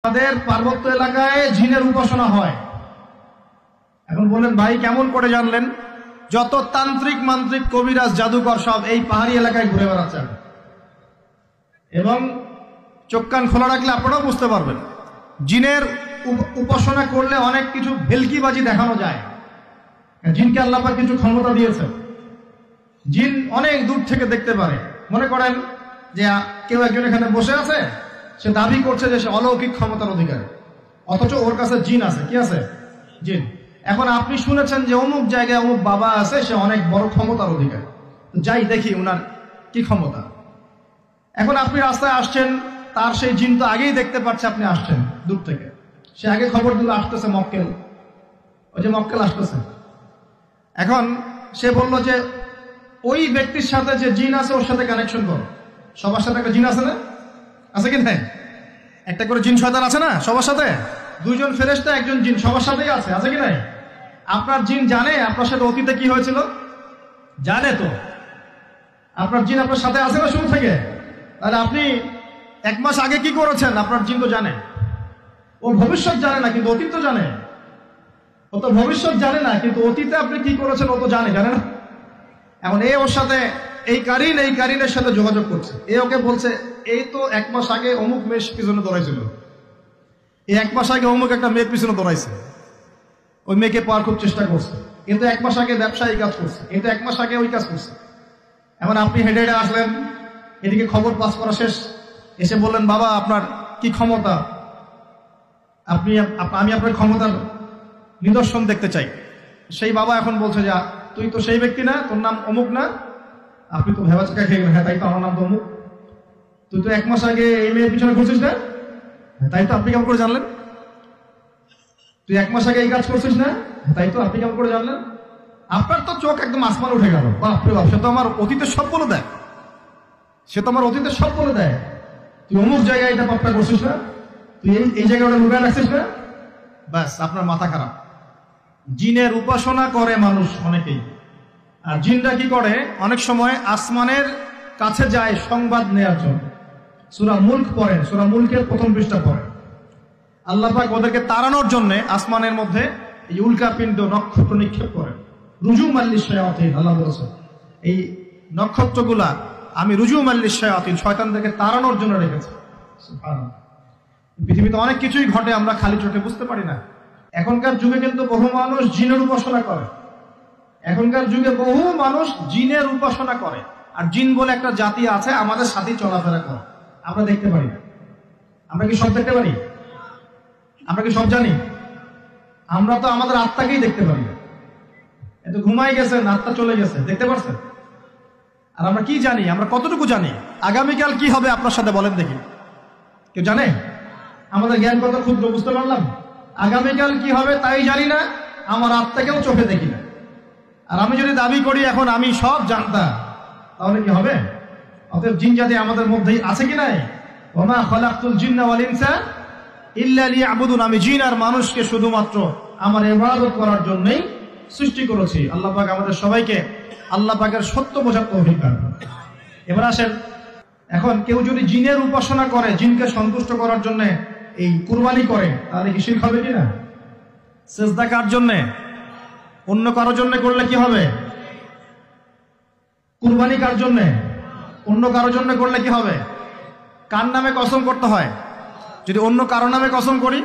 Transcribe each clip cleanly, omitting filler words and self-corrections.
আমাদের পার্বত্য এলাকায় জিনের উপাসনা হয়। এখন বলেন ভাই কেমন করে জানলেন? যত তান্ত্রিক মান্ত্রিক কবিরাজ জাদুকর সব এই পাহাড়ি এলাকায় ঘুরে বেড়াচ্ছেন, এবং চোখ কান খোলা রাখলে আপনারাও বুঝতে পারবেন জিনের উপাসনা করলে অনেক কিছু ভেলকিবাজি দেখানো যায়। জিনকে আল্লাহ পাক কিছু ক্ষমতা দিয়েছে। জিন অনেক দূর থেকে দেখতে পারে। মনে করেন যে কেউ একজন এখানে বসে আছে, সে দাবি করছে যে সে অলৌকিক ক্ষমতার অধিকারী, অথচ ওর কাছে জিন আছে। কি আছে? জিন। এখন আপনি শুনেছেন যে অমুক জায়গায় অমুক বাবা আছে, সে অনেক বড় ক্ষমতার অধিকারী, যাই দেখি ওনার কি ক্ষমতা। এখন আপনি রাস্তায় আসছেন, তার সেই জিন তো আগেই দেখতে পাচ্ছে আপনি আসছেন দূর থেকে, সে আগে খবর দিল আসতেছে মক্কেল, ওই যে মক্কেল আসতেছে। এখন সে বলল যে ওই ব্যক্তির সাথে যে জিন আছে ওর সাথে কানেকশন করো। সবার সাথে একটা জিন আছে না? আছে কি নাই? একটা করে জিন শয়তান আছে না সবার সাথে? দুইজন ফেরেশতা একজন জিন সবার সাথেই আছে। আছে কি নাই? আপনার জিন জানে আপনার সাথে অতীতে কি হয়েছিল? জানে তো। আপনার জিন আপনার সাথে আছে না শুরু থেকে? তাহলে আপনি এক মাস আগে কি করেছেন আপনার জিন তো জানে। ও ভবিষ্যৎ জানে না কিন্তু অতীত তো জানে। ও তো ভবিষ্যৎ জানে না কিন্তু অতীতে আপনি কি করেছেন ও তো জানে না? এখন এ ওর সাথে এই কারিনের সাথে যোগাযোগ করছে। এ ওকে বলছে এই তো এক মাস আগে অমুক মেয়ের পিছনে দৌড়াইছিল, এই এক মাস আগে অমুক একটা মেয়ের পিছনে দৌড়াইছে, ওই মেয়েকে পাওয়ার খুব চেষ্টা করছে, কিন্তু এক মাস আগে ব্যবসায়ী কাজ করছে, কিন্তু এক মাস আগে ওই কাজ করছে। এখন আপনি হেঁটে হেঁটে আসলেন, এদিকে খবর পাস করা শেষ, এসে বললেন বাবা আপনার কি ক্ষমতা, আমি আপনার ক্ষমতার নিদর্শন দেখতে চাই। সেই বাবা এখন বলছে যে তুই তো সেই ব্যক্তি না, তোর নাম অমুক না? আপনি তো ভেবা চাকা খেয়ে গেলেন। হ্যাঁ তাই তো, আমার নাম তো অমুক। তুই তো এক মাস আগে এই মেয়ের পিছনে ঘুরছিস না? তাই তো, আপনি কেমন করে জানলেন? তুই এক মাস আগে এই কাজ করছিস না? তাই তো, আপনি কেমন করে জানলেন? আপনার তো চোখ একদম আসমান উঠে গেল। বাপরে বাপ, সে তো আমার অতীতের সব বলে দেয়, তুই অমুক জায়গায় এটা পাপটা করছিস না, তুই এই জায়গায় ওটা লুকায় রাখছিস না, ব্যাস আপনার মাথা খারাপ। জিনের উপাসনা করে মানুষ অনেকেই। আর জিনরা কি করে? অনেক সময় আসমানের কাছে যায় সংবাদ নেওয়ার জন্য। সূরা মুলক পড়েন, সূরা মুলকের প্রথম পৃষ্ঠা পড়েন। আল্লাহ পাক ওদেরকে তাড়ানোর জন্য আসমানের মধ্যে এই উল্কাপিণ্ড নক্ষত্র নিক্ষেপ করেন। রুজুম আল্লিশ শায়াতিন, আল্লাহ বলেছেন এই নক্ষত্রগুলা আমি রুজুম আল্লিশ শায়াতিন, শয়তানদেরকে তাড়ানোর জন্য রেখেছি। সুবহানাল্লাহ। পৃথিবীতে অনেক কিছুই ঘটে, আমরা খালি চোখে বুঝতে পারি না। এখনকার যুগে কিন্তু বহু মানুষ জিনের উপাসনা করে। আর জিন বলে একটা জাতি আছে, আমাদের সাথেই চলাফেরা করে, আমরা দেখতে পারি না। আমরা কি সব দেখতে পারি? আমরা কি সব জানি? আমরা তো আমাদের আত্মাকেই দেখতে পারি না। এত ঘুমাই গেছেন, আত্মা চলে গেছে, দেখতে পারছেন? আর আমরা কি জানি? আমরা কতটুকু জানি আগামীকাল কি হবে আপনার সাথে? বলেন দেখি, কেউ জানে? আমাদের জ্ঞান কত ক্ষুদ্র, বুঝতে পারলাম। আগামীকাল কি হবে তাই জানি না, আমার আত্মাকেও চোখে দেখি না। আর আমি যদি দাবি করি এখন আমি সব জানতাম, তাহলে কি হবে? অতএব জিন জাতি আমাদের মধ্যেই আছে কি নাই? ওমা খালাকতুল জিন্না ওয়াল ইনসা ইল্লা লিয়াবুদুন, আমি জিন আর মানুষকে শুধুমাত্র আমার ইবাদত করার জন্যই সৃষ্টি করেছি। আল্লাহ পাক আমাদের সবাইকে আল্লাহ পাকের সত্য বোঝার তৌফিক দান করুন। এবার আসেন, এখন কেউ যদি জিনের উপাসনা করে, জিনকে সন্তুষ্ট করার জন্য এই কুরবানি করে, তাহলে কি শিরক হবে কিনা? সেজদা কার জন্যে? অন্য কারোর জন্য করলে কি হবে? কুরবানি কার জন্যে? অন্য কারোর জন্য করলে কি হবে? কার নামে কসম করতে হয়? যদি অন্য কারো নামে কসম করি,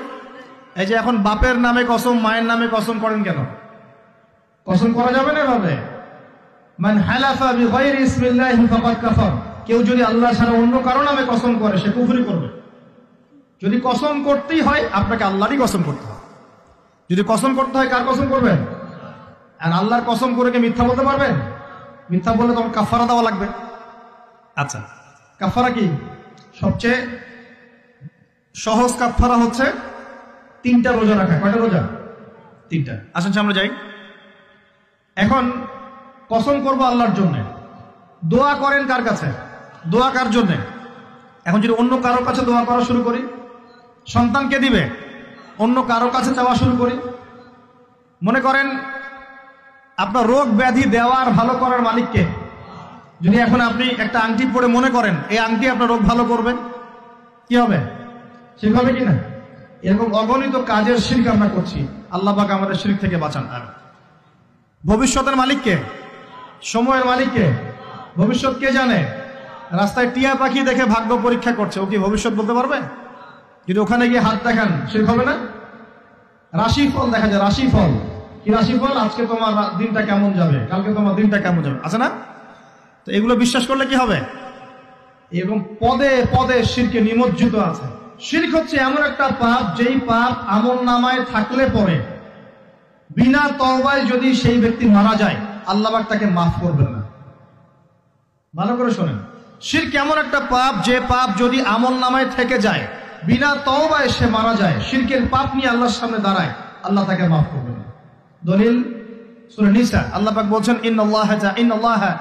এই যে এখন বাপের নামে কসম, মায়ের নামে কসম করেন কেন? কসম করা যাবে না এভাবে। মান হালাফা বিগাইরি ইসমিল্লাহি ফাকাদ কাফার, কেউ যদি আল্লাহ ছাড়া অন্য কারো নামে কসম করে সে কুফরি করবে। যদি কসম করতেই হয় আপনাকে আল্লাহরই কসম করতে হবে। যদি কসম করতে হয় কার কসম করবেন? আর আল্লাহর কসম করে কি মিথ্যা বলতে পারবেন? মিথ্যা বললে তখন কাফারা দেওয়া লাগবে। আচ্ছা, কাফারা কি? সবচেয়ে সহজ কাফারা হচ্ছে 3টা রোজা রাখা। কয়টা রোজা? 3টা। আসেন আমরা যাই। এখন কসম করবো আল্লাহর জন্য, দোয়া করেন কার কাছে? দোয়া কার জন্য? এখন যদি অন্য কারোর কাছে দোয়া করা শুরু করি, সন্তানকে দিবে, অন্য কারোর কাছে চাওয়া শুরু করি, মনে করেন আপনার রোগ ব্যাধি দেওয়ার ভালো করার মালিককে। যদি এখন আপনি একটা আংটি পরে মনে করেন এই আংটি আপনার রোগ ভালো করবে, কি হবে? ঠিক হবে কিনা? এরকম অগণিত কাজের শিরক আমরা করছি। আল্লাহ পাক আমাদের শিরক থেকে বাঁচান। আর ভবিষ্যতের মালিক কে? সময়ের মালিক কে? ভবিষ্যৎ কে জানে? রাস্তায় টিয়া পাখি দেখে ভাগ্য পরীক্ষা করছে, ও কি ভবিষ্যৎ বলতে পারবে? যদি ওখানে গিয়ে হাত দেখান শিরক হবে না? রাশিফল দেখা যায়, রাশিফল কি? রাশিফল আজকে তোমার দিনটা কেমন যাবে, কালকে তোমার দিনটা কেমন যাবে, আছে না? তো এগুলো বিশ্বাস করলে কি হবে? এবং পদে পদে শিরকে নিমজ্জিত আছে। শিরক হচ্ছে এমন একটা পাপ, যেই পাপ আমলনামায় থাকলে পরে বিনা তওবায় যদি সেই ব্যক্তি মারা যায়, আল্লাহ পাক তাকে মাফ করবেন না। ভালো করে শোনেন, শিরক এমন একটা পাপ, যে পাপ যদি আমলনামায় থেকে যায়, বিনা তওবায় সে মারা যায়, শিরকের পাপ নিয়ে আল্লাহর সামনে দাঁড়ায়, আল্লাহ তাকে মাফ করবেন না। দলিল সূরা নিসা, আল্লাহ পাক বলছেন ইন্নাল্লাহা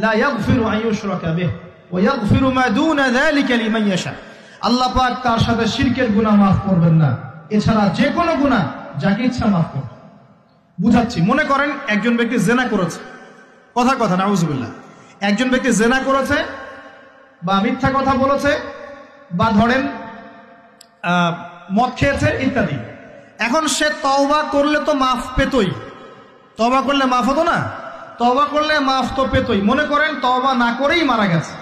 লা ইয়াগফিরু আন ইউশরাকা বিহি ওয়া ইয়াগফিরু মা দুনা যালিকা লিমান ইয়াশা। আল্লাহ পাক তার সাথে শিরকের গুনাহ মাফ করবেন না, এছাড়া যে কোনো গুনাহ যাকে ইচ্ছা মাফ করবেন। বুঝাচ্ছি, মনে করেন একজন ব্যক্তি জিনা করেছে, কথা নাউযুবিল্লাহ, একজন ব্যক্তি জিনা করেছে বা মিথ্যা কথা বলেছে বা ধরেন মদ খেয়েছে ইত্যাদি। এখন সে তওবা করলে তো মাফ পেতই, তওবা করলে মাফ হতো না? তওবা করলে মাফ তো পেতই। মনে করেন তওবা না করেই মারা গেছে,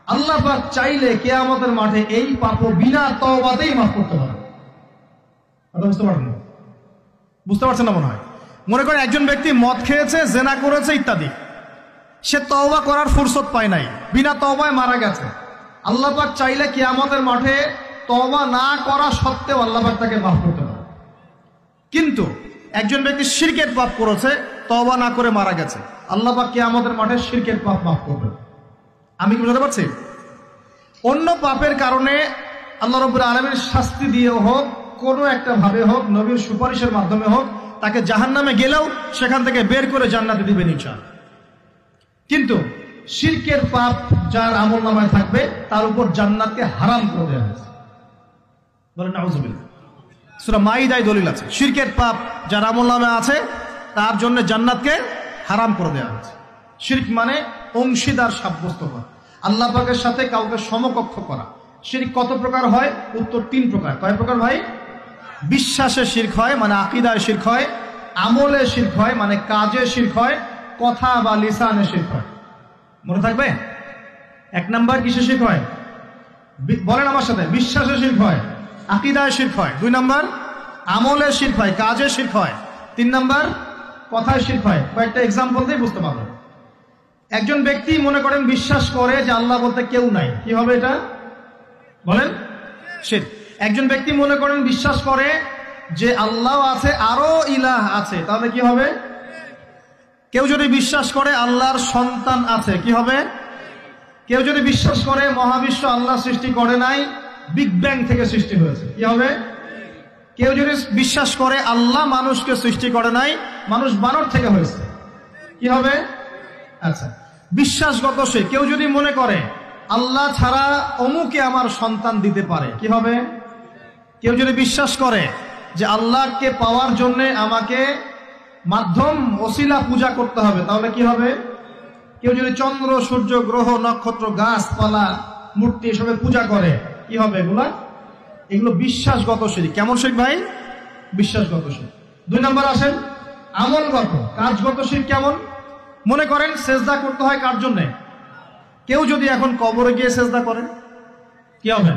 আল্লাহ পাক চাইলে কিয়ামতের মাঠে এই পাপ বিনা তওবাতেই মাফ করতে পারে। বুঝতে পারছেন না মনে হয়? মনে করেন একজন ব্যক্তি মদ খেয়েছে, জিনা করেছে ইত্যাদি, সে তওবা করার ফুরসত পায় নাই, বিনা তওবায় মারা গেছে। আল্লাহ পাক চাইলে কিয়ামতের মাঠে তওবা না করা সত্ত্বেও আল্লাহ পাক তাকে মাফ করতে পারে। কিন্তু একজন ব্যক্তি শিরকের পাপ করেছে, তওবা না করে মারা গেছে, আল্লাহ পাক কিয়ামতের মাঠে শিরকের পাপ মাফ করবেন। আমি কি বুঝতে পারছি? অন্য পাপের কারণে আল্লাহ রাব্বুল আলামিন শাস্তি দিয়ে হোক, কোনো একটা ভাবে হোক, নবীর সুপারিশের মাধ্যমে হোক, তাকে জাহান্নামে গেলেও সেখান থেকে বের করে জান্নাতে দিবেন ইনশাআল্লাহ। কিন্তু শিরকের পাপ যার আমলনামায় থাকবে, তার উপর জান্নাতকে হারাম করে দেওয়া হয়েছে। বলেন নাউযুবিল্লাহ। সূরা মাইদায় দলিল আছে, শিরকের পাপ যার আমলনামায় আছে তার জন্য জান্নাতকে হারাম করে দেওয়া হয়েছে। শিরক মানে অংশীদার সাব্যস্ত করা, আল্লাহ পাকের সাথে কাউকে সমকক্ষ করা। শিরক কত প্রকার হয়? উত্তর 3 প্রকার। কয় প্রকার ভাই? বিশ্বাসে শিরক হয়, মানে আকীদায় শিরক হয়, আমলে শিরক হয়, মানে কাজে শিরক হয়, কথা বা লিসানে শিরক হয়। মনে থাকবে? 1 নাম্বার কিসে শিরক হয়? বলেন আমার সাথে। বিশ্বাসে শিরক হয়, আকীদায় শিরক হয়। 2 নাম্বার আমলে শিরক হয়, কাজে শিরক হয়। 3 নাম্বার কথায় শিরক হয়। কয়েকটা এক্সাম্পল দিয়ে বুঝতে পারবেন। একজন ব্যক্তি মনে করেন বিশ্বাস করে যে আল্লাহ বলতে কেউ নাই, কি হবে এটা? বলেন শিরক। একজন ব্যক্তি মনে করেন বিশ্বাস করে যে আল্লাহ আছে, আরো ইলাহ আছে, তাহলে কি হবে? কেউ যদি বিশ্বাস করে আল্লাহর সন্তান আছে, কি হবে? কেউ যদি বিশ্বাস করে মহাবিশ্ব আল্লাহ সৃষ্টি করে নাই, বিগ ব্যাং থেকে সৃষ্টি হয়েছে, কি হবে? কেউ যদি বিশ্বাস করে আল্লাহ মানুষকে সৃষ্টি করে নাই, মানুষ বানর থেকে হয়েছে, কি হবে? আচ্ছা, বিশ্বাসগত সে। কেউ যদি মনে করে আল্লাহ ছাড়া অমুকে আমার সন্তান দিতে পারে, কি হবে? কেউ যদি বিশ্বাস করে যে আল্লাহকে পাওয়ার জন্য আমাকে মাধ্যম ওসিলা পূজা করতে হবে, তাহলে কি হবে? কেউ যদি চন্দ্র, সূর্য, গ্রহ, নক্ষত্র, গাছপালা, মূর্তি এসবের পূজা করে, কি হবে? এগুলো বিশ্বাসগত শিরক। কেমন শিরক ভাই? বিশ্বাসগত শিরক। 2 নাম্বার আসেন আমলগত, কাজগত শিরক। কেমন? মনে করেন সেজদা করতে হয় কার জন্য? কেউ যদি এখন কবরে গিয়ে সেজদা করে, কি হবে?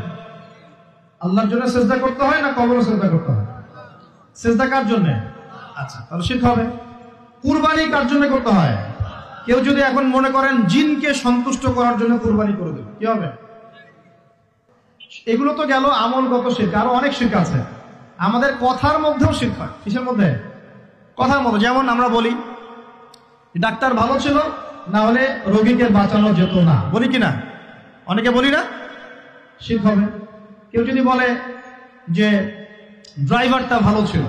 আল্লাহর জন্য সেজদা করতে হয় না কবরে সেজদা করতে হয়? সেজদা কার জন্য? আচ্ছা, তাহলে শিরক হবে। কুরবানি কার জন্য করতে হয়? কেউ যদি এখন মনে করেন জিনকে সন্তুষ্ট করার জন্য কুরবানি করে দেবে, কি হবে? এগুলো তো গেল আমলগত শিরক। আরো অনেক শিরক আছে। আমাদের কথার মধ্যেও শিরক হয়। কিসের মধ্যে? কথার মধ্যে। যেমন আমরা বলি ডাক্তার ভালো ছিল, না হলে রোগীকে বাঁচানো যেত না, বলি কিনা? অনেকে বলি না? শিরক হবে। কেউ যদি বলে যে ড্রাইভারটা ভালো ছিল,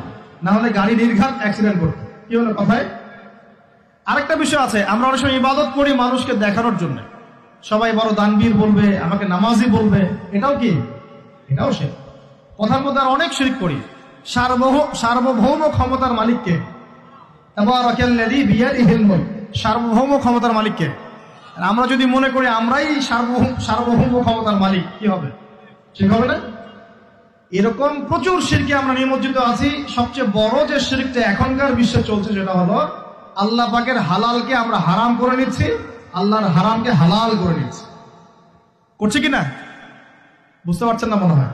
না হলে গাড়ি নির্ঘাত অ্যাক্সিডেন্ট করতো, কি হলো কথায়? আরেকটা বিষয় আছে, আমরা অনেক সময় ইবাদত করি মানুষকে দেখানোর জন্য, সবাই বড় দানবীর বলবে, আমাকে নামাজি বলবে, এটাও কি? এটাও শিরক। কথার মধ্যে আর অনেক শিরক করি। সার্বভৌম ক্ষমতার মালিককে, তাবারাকাল্লাযী বিয়াদিহিল মুলক, সার্বভৌম ক্ষমতার মালিককে আমরা যদি মনে করি আমরাই সার্বভৌম ক্ষমতার মালিক, কি হবে? ঠিক হবে না? এরকম প্রচুর শিরকে আমরা নিমজ্জিত আছি। সবচেয়ে বড় যে শিরকটা এখনকার বিশ্বে চলছে সেটা হলো আল্লাহ পাকের হালালকে আমরা হারাম করে নিচ্ছি, আল্লাহর হারামকে হালাল করে নিচ্ছি। করছে কিনা বুঝতে পারছেন না মনে হয়।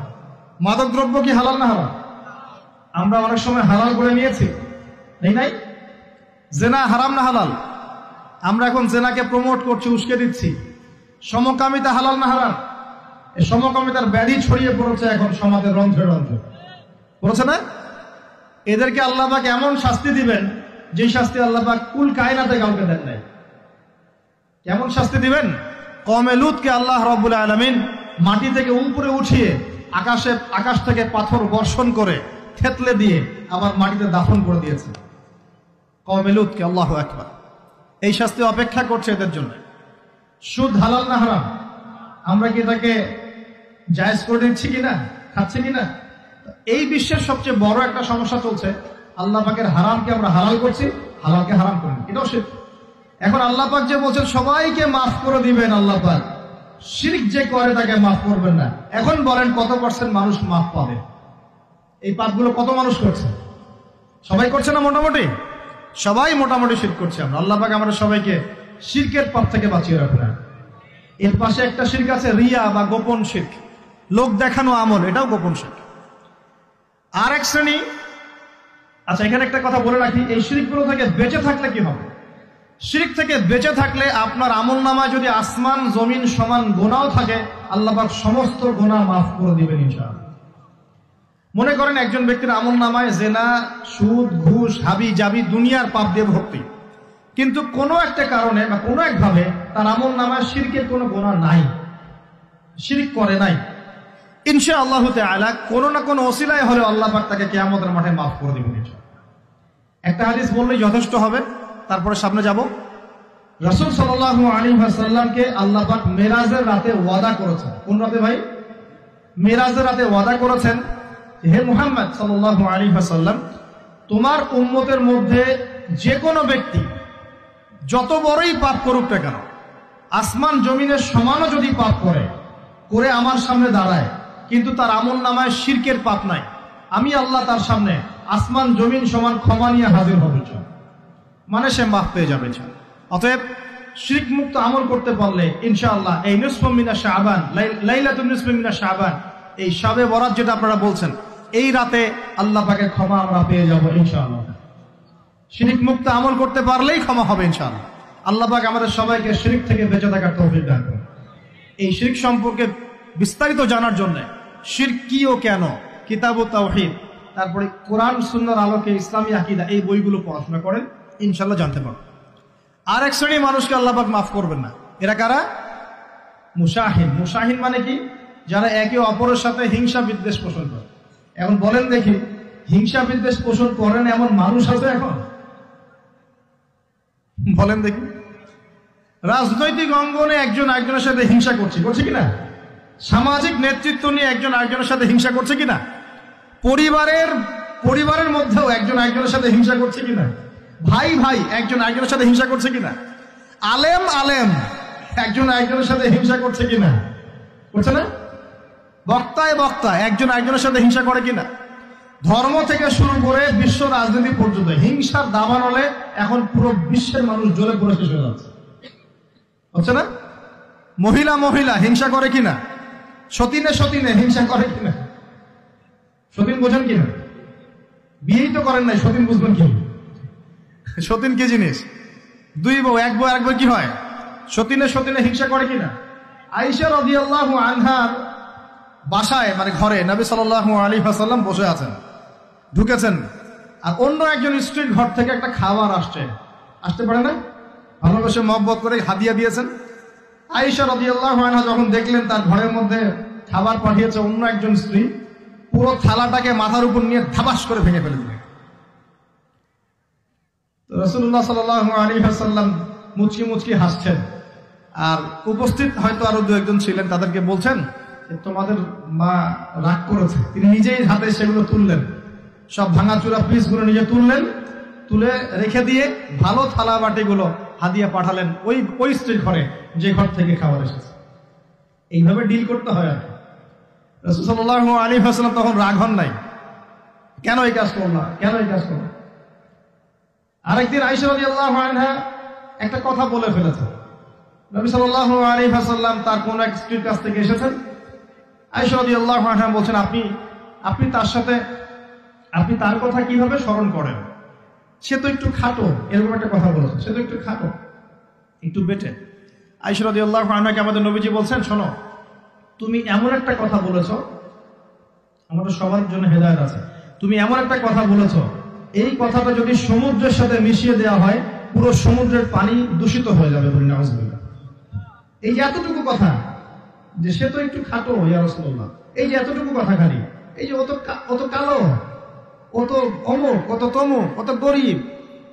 মাদক দ্রব্য কি হালাল না হারাম? আমরা অনেক সময় হালাল করে নিয়েছি, নাই? জেনা হারাম না হালাল? আমরা এখন জেনাকে প্রমোট করছি, উস্কে দিচ্ছি। সমকামিতা হালাল না হারাম? এই সমকামিতার ব্যাধি ছড়িয়ে পড়েছে এখন সমাজের রন্ধ্রে রন্ধ্রে, পড়েছে না? এদেরকে আল্লাহ পাক এমন শাস্তি দিবেন যে শাস্তি আল্লাহ পাক কুল কায়নাতে কাউকে দেন নাই। কেমন শাস্তি দিবেন? কওমে লূতকে আল্লাহ রাব্বুল আলামিন মাটি থেকে উপরে উঠিয়ে আকাশ থেকে পাথর বর্ষণ করে থেতলে দিয়ে আবার মাটিতে দাফন করে দিয়েছে কওমে লূতকে। আল্লাহু আকবার। এই শাস্তি অপেক্ষা করছে এদের জন্য। সুদ হালাল না হারাম? আমরা কি এটাকে জায়েজ করে দিচ্ছি কিনা, খাচ্ছি কিনা? এই বিশ্বের সবচেয়ে বড় একটা সমস্যা চলছে, আল্লাহ পাকের হারামকে আমরা হালাল করছি, হালালকে হারাম করি। এটাও শিরক। এখন আল্লাহ পাক যে বলছেন সবাইকে মাফ করে দিবেন, আল্লাহ পাক শিরক যে করে তাকে মাফ করবেন না। এখন বলেন কত পার্সেন্ট মানুষ মাফ পাবে? এই পাপগুলো কত মানুষ করছে? সবাই করছে না? মোটামুটি সবাই মোটামুটি শিরক করছে। আমরা আল্লাহ পাক আমাদের সবাইকে শিরকের পাপ থেকে বাঁচিয়ে রাখবেন। এর পাশে একটা শিরক আছে রিয়া বা গোপন শিরক, লোক দেখানো আমল, এটাও গোপন শিরক। আর এক শ্রেণী। আচ্ছা, এখানে একটা কথা বলে রাখি, এই শিরকগুলো থেকে বেঁচে থাকলে কি হবে? শিরক থেকে বেঁচে থাকলে আপনার আমল নামায় যদি আসমান জমিন সমান গুনাহও থাকে, আল্লাহ পাক সমস্ত গুনাহ মাফ করে দিবেন ইনশাআল্লাহ। মনে করেন একজন ব্যক্তির আমল নামায় জেনা, সুদ, ঘুষ, হাবি জাবি দুনিয়ার পাপ দিয়ে ভর্তি, কিন্তু কোনো একটা কারণে বা কোনো একভাবে তার আমল নামায় শিরকের কোনো গুনাহ নাই, শিরক করে নাই। ইনশাআল্লাহ তাআলা কোনো না কোনো ওসিলায় হলে আল্লাহ পাক তাকে কিয়ামতের মাঠে মাফ করে দিবেন ইনশাআল্লাহ। একটা হাদিস বললেই যথেষ্ট হবে, তারপরে সামনে যাব। রাসূল সাল্লাল্লাহু আলাইহি ওয়াসাল্লামকে আল্লাহ পাক মেরাজের রাতে ওয়াদা করেছেন। কোন রাতে ভাই? মেরাজের রাতে ওয়াদা করেছেন, হে মুহাম্মদ সাল্লাল্লাহু আলাইহি ওয়াসাল্লাম, তোমার উম্মতের মধ্যে যে কোনো ব্যক্তি যত বড়ই পাপ করুক না কেন, আসমান জমিনের সমানও যদি পাপ করে আমার সামনে দাঁড়ায়, কিন্তু তার আমল নামায় শিরকের পাপ নাই, আমি আল্লাহ তার সামনে আসমান জমিন সমান ক্ষমা নিয়ে হাজির হবে, মানে সে মাফ পেয়ে যাবে। অতএব শিরক মুক্ত আমল করতে পারলে ইনশাআল্লাহ এই নিসফু মিনাশ শাবান, লাইলাতুন নিসফি মিনাশ শাবান, এই শবে বরাত যেটা আপনারা বলছেন, এই রাতে আল্লাহ পাকের ক্ষমা আমরা পেয়ে যাব ইনশাআল্লাহ। শিরক মুক্ত আমল করতে পারলেই ক্ষমা হবে ইনশাআল্লাহ। আল্লাহ পাক আমাদের সবাইকে শিরক থেকে বেঁচে থাকার তৌফিক দান করুন। এই শিরক সম্পর্কে বিস্তারিত জানার জন্য শিরক কি ও কেন, কিতাব ও তাওহীদ, তারপরে কোরআন সুন্নাহর আলোকে ইসলামী আকীদা, এই বইগুলো পড়াশোনা করেন, ইনশাআল্লাহ জানতে পারবেন। আর এক শ্রেণী মানুষকে আল্লাহ পাক মাফ করবেন না। এরা কারা? মুশাহিন। মুশাহিন মানে কি? যারা একে অপরের সাথে হিংসা বিদ্বেষ পোষণ করে। এখন বলেন দেখি, হিংসা বিদ্বেষ পোষণ করেন এমন মানুষ আছে এখন? বলেন দেখি। রাজনৈতিক অঙ্গনে একজন আরেকজনের সাথে হিংসা করছে কিনা? সামাজিক নেতৃত্ব নিয়ে একজন আরেকজনের সাথে হিংসা করছে কিনা? পরিবারের মধ্যেও একজন আরেকজনের সাথে হিংসা করছে কিনা? ভাই একজন আরেকজনের সাথে হিংসা করছে কিনা? আলেম একজন আরেকজনের সাথে হিংসা করছে কিনা? করছে না? বক্তা একজন আরেকজনের সাথে হিংসা করে কিনা? ধর্ম থেকে শুরু করে বিশ্ব রাজনীতি পর্যন্ত হিংসার দাবানলে এখন পুরো বিশ্বের মানুষ জ্বলে পুরো শেষ হয়ে যাচ্ছে, হচ্ছে না? মহিলা হিংসা করে কিনা? সতীনে হিংসা করে কিনা? সতীন বোঝেন কিনা? বিয়েই তো করেন নাই, সতীন বুঝবেন কি? সতীন কি জিনিস? দুই বউ, এক বউ কি হয়? সতীনে হিংসা করে কিনা? আয়েশা রাদিয়াল্লাহু আনহার বাসায়, মানে ঘরে নবী সাল্লাল্লাহু আলাইহি ওয়াসাল্লাম বসে আছেন, ঢুকেছেন, আর অন্য একজন স্ত্রীর ঘর থেকে একটা খাবার আসতে পারে না, ভালোবেসে মহব্বত করে হাদিয়া দিয়েছেন। আয়েশা রাদিয়াল্লাহু আনহা যখন দেখলেন তার ঘরের মধ্যে খাবার পাঠিয়েছে অন্য একজন স্ত্রী, পুরো থালাটাকে মাথার উপর নিয়ে ধাবাস করে ভেঙে ফেলে দিলেন। রাসূলুল্লাহ সাল্লাল্লাহু আলাইহি ওয়াসাল্লাম মুচকি হাসছেন, আর উপস্থিত হয়তো আরো দু একজন ছিলেন, তাদেরকে বলছেন তোমাদের মা রাগ করেছে। তিনি নিজেই হাতে সেগুলো তুললেন, সব ভাঙাচুরা পিসগুলো নিজে তুলে রেখে দিয়ে ভালো থালা বাটিগুলো হাদিয়া পাঠালেন ওই স্ত্রীর ঘরে, যে ঘর থেকে খাবার এসেছে। এইভাবে ডিল করতে হয় আর। রাসূল সাল্লাল্লাহু আলাইহি ওয়াসাল্লাম তখন রাগ হন নাই, কেন এই কাজ করলা, কেন এই কাজ করলা। আরেকদিন আয়েশা রাদিয়াল্লাহু আনহা একটা কথা বলে ফেলেছে। নবী সাল্লাল্লাহু আলাইহি ওয়াসাল্লাম তার কোন এক স্ত্রীর কাছ থেকে এসেছেন। আয়েশা রাদিয়াল্লাহু আনহা বলছেন, আপনি তার সাথে আপনি তার কথা কিভাবে স্মরণ করেন, সে তো একটু খাটো, এরকম একটা কথা বলেছে, সে তো একটু খাটো, একটু বেটে। আয়েশা রাদিয়াল্লাহু আনহাকে আমাদের নবীজি বলছেন, শোনো, তুমি এমন একটা কথা বলেছো, আমাদের সবার জন্য হেদায়েত আছে, তুমি এমন একটা কথা বলেছো, এই কথাটা যদি সমুদ্রের সাথে মিশিয়ে দেওয়া হয় পুরো সমুদ্রের পানি দূষিত হয়ে যাবে, বলি নাউজুবিল্লাহ। এই যে এতটুকু কথা, যে সে তো একটু খাটো ইয়া রাসূলুল্লাহ, এই যে এতটুকু কথা খালি, এই যে অত কালো, কত অমুক, কত তমুক, কত গরিব,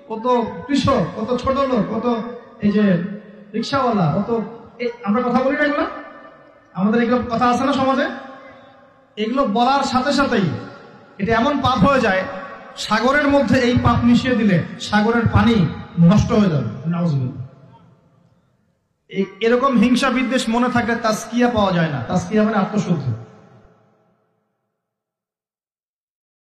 কত কৃষক, কত ছোট লোক, কত এই যে রিক্সাওয়ালা, কত আমরা কথা বলি না এগুলো, আমাদের এগুলো কথা আছে না সমাজে। এগুলো বলার সাথে সাথেই এটা এমন পাপ হয়ে যায়, সাগরের মধ্যে এই পাপ মিশিয়ে দিলে সাগরের পানি নষ্ট হয়ে যাবে, নাউজুবিল্লাহ। এরকম হিংসা বিদ্বেষ মনে থাকলে তাসকিয়া পাওয়া যায় না। তাসকিয়া মানে আত্মশুদ্ধি।